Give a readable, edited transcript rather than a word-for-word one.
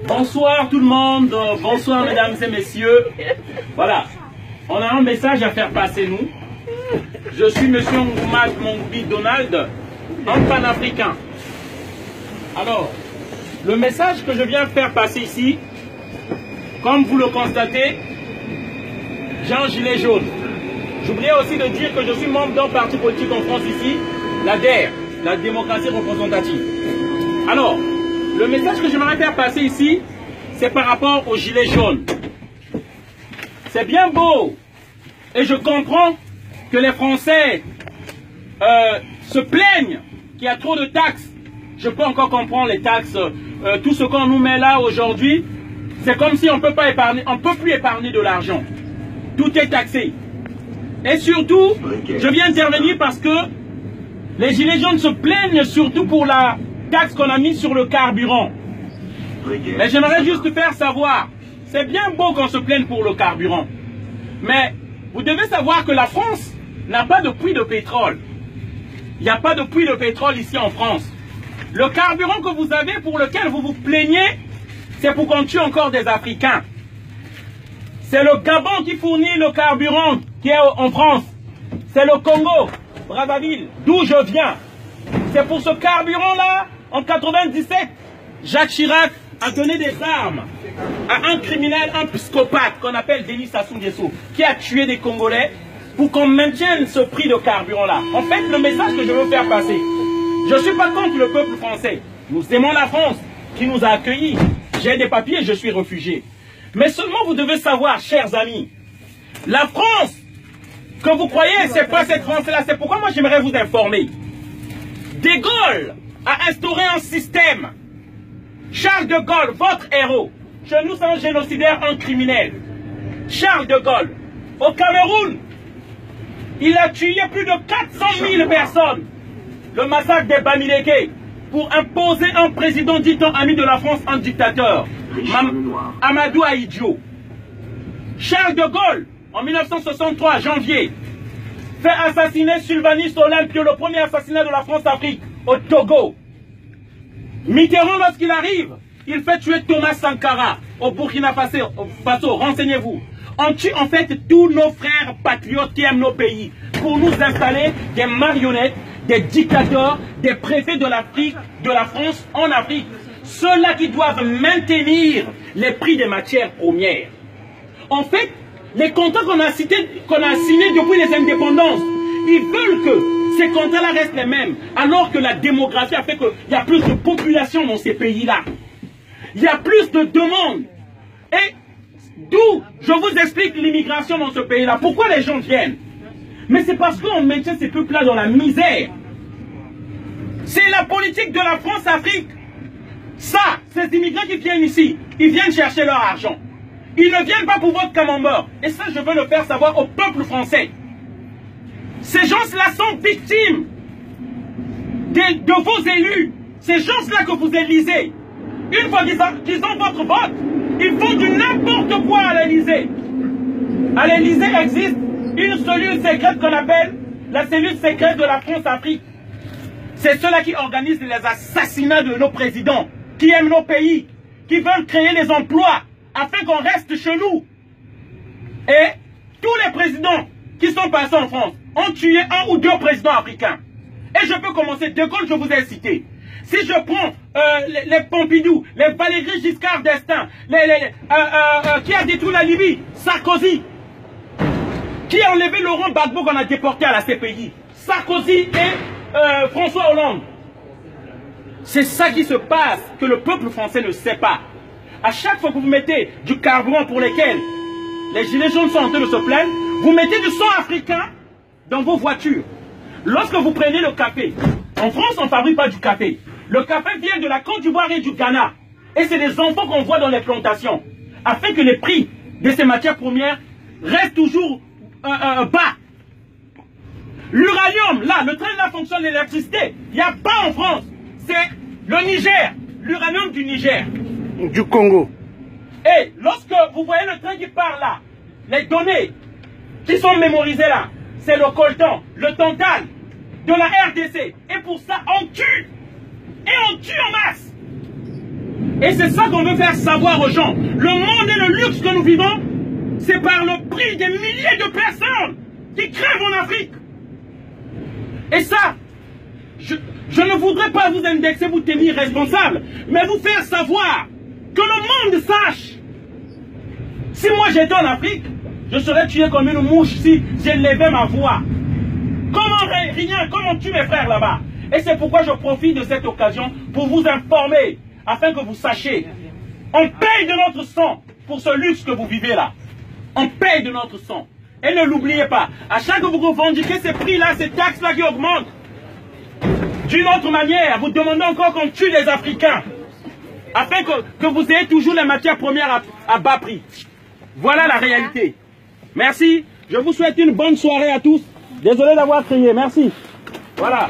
Bonsoir tout le monde, bonsoir mesdames et messieurs. Voilà, on a un message à faire passer nous. Je suis monsieur Ngoumad Mongbi Donald, un panafricain. Alors, le message que je viens faire passer ici, comme vous le constatez, j'ai un gilet jaune. J'oubliais aussi de dire que je suis membre d'un parti politique en France ici, la DER, la démocratie représentative. Alors, le message que j'aimerais faire passer ici, c'est par rapport au gilet jaune. C'est bien beau, et je comprends que les Français se plaignent qu'il y a trop de taxes. Je peux encore comprendre les taxes, tout ce qu'on nous met là aujourd'hui, c'est comme si on ne peut pas épargner, on ne peut plus épargner de l'argent. Tout est taxé. Et surtout, je viens intervenir parce que les gilets jaunes se plaignent surtout pour la taxe qu'on a mise sur le carburant. Mais j'aimerais juste faire savoir, c'est bien beau qu'on se plaigne pour le carburant, mais vous devez savoir que la France n'a pas de puits de pétrole. Il n'y a pas de puits de pétrole ici en France. Le carburant que vous avez, pour lequel vous vous plaignez, c'est pour qu'on tue encore des Africains. C'est le Gabon qui fournit le carburant qui est en France. C'est le Congo, Brazzaville, d'où je viens. C'est pour ce carburant-là, en 97, Jacques Chirac a donné des armes à un criminel, un psychopathe qu'on appelle Denis Sassou Nguesso, qui a tué des Congolais pour qu'on maintienne ce prix de carburant-là. En fait, le message que je veux faire passer, je ne suis pas contre le peuple français. Nous aimons la France qui nous a accueillis. J'ai des papiers, je suis réfugié. Mais seulement vous devez savoir, chers amis, la France que vous croyez, c'est pas cette France-là. C'est pourquoi moi j'aimerais vous informer. De Gaulle a instauré un système. Charles de Gaulle, votre héros, chez nous c'est un génocidaire, un criminel. Charles de Gaulle, au Cameroun, il a tué plus de 400 000 personnes. Le massacre des Bamileke, pour imposer un président dit ami de la France, un dictateur. Amadou Ahidjo. Charles de Gaulle, en 1963, janvier, fait assassiner Sylvanus Olympio, le premier assassinat de la France-Afrique, au Togo. Mitterrand, lorsqu'il arrive, il fait tuer Thomas Sankara au Burkina Faso. Renseignez-vous. On tue en fait tous nos frères patriotes qui aiment nos pays pour nous installer des marionnettes, des dictateurs, des préfets de l'Afrique, de la France en Afrique. Ceux-là qui doivent maintenir les prix des matières premières. En fait, les contrats qu'on a signés depuis les indépendances, ils veulent que ces contrats-là restent les mêmes, alors que la démographie a fait qu'il y a plus de population dans ces pays-là. Il y a plus de demandes. Et d'où je vous explique l'immigration dans ce pays-là. Pourquoi les gens viennent? Mais c'est parce qu'on maintient ces peuples-là dans la misère. C'est la politique de la France-Afrique. Ça, ces immigrants qui viennent ici, ils viennent chercher leur argent. Ils ne viennent pas pour votre camembert. Et ça, je veux le faire savoir au peuple français. Ces gens-là sont victimes de vos élus. Ces gens-là que vous élisez. Une fois qu'ils ont votre vote, ils font du n'importe quoi à l'Élysée. À l'Élysée existe une cellule secrète qu'on appelle la cellule secrète de la France-Afrique. C'est ceux-là qui organisent les assassinats de nos présidents, qui aiment nos pays, qui veulent créer les emplois afin qu'on reste chez nous. Et tous les présidents qui sont passés en France ont tué un ou deux présidents africains. Et je peux commencer. De Gaulle, je vous ai cité. Si je prends les Pompidou, les Valéry Giscard d'Estaing, qui a détruit la Libye, Sarkozy, qui a enlevé Laurent Gbagbo qu'on a déporté à la CPI, Sarkozy et François Hollande. C'est ça qui se passe, que le peuple français ne sait pas. À chaque fois que vous mettez du carburant pour lequel les gilets jaunes sont en train de se plaindre, vous mettez du sang africain dans vos voitures. Lorsque vous prenez le café, en France on ne fabrique pas du café. Le café vient de la Côte d'Ivoire et du Ghana. Et c'est des enfants qu'on voit dans les plantations. Afin que les prix de ces matières premières restent toujours bas. L'uranium, là, le train là fonctionne l'électricité. Il n'y a pas en France. C'est le Niger, l'uranium du Niger. Du Congo. Et lorsque vous voyez le train qui part là, les données qui sont mémorisées là, c'est le coltan, le tantal de la RDC. Et pour ça, on tue. Et on tue en masse. Et c'est ça qu'on veut faire savoir aux gens. Le monde et le luxe que nous vivons, c'est par le prix des milliers de personnes qui crèvent en Afrique. Et ça, je ne voudrais pas vous indexer, vous tenir responsable, mais vous faire savoir que le monde sache. Si moi j'étais en Afrique, je serais tué comme une mouche si j'élevais ma voix. Comment on tue mes frères là-bas? Et c'est pourquoi je profite de cette occasion pour vous informer, afin que vous sachiez. On paye de notre sang pour ce luxe que vous vivez là. On paye de notre sang. Et ne l'oubliez pas, à chaque fois que vous revendiquez ces prix-là, ces taxes-là qui augmentent, d'une autre manière, vous demandez encore qu'on tue les Africains, afin que vous ayez toujours les matières premières à bas prix. Voilà la réalité. Merci. Je vous souhaite une bonne soirée à tous. Désolé d'avoir crié. Merci. Voilà.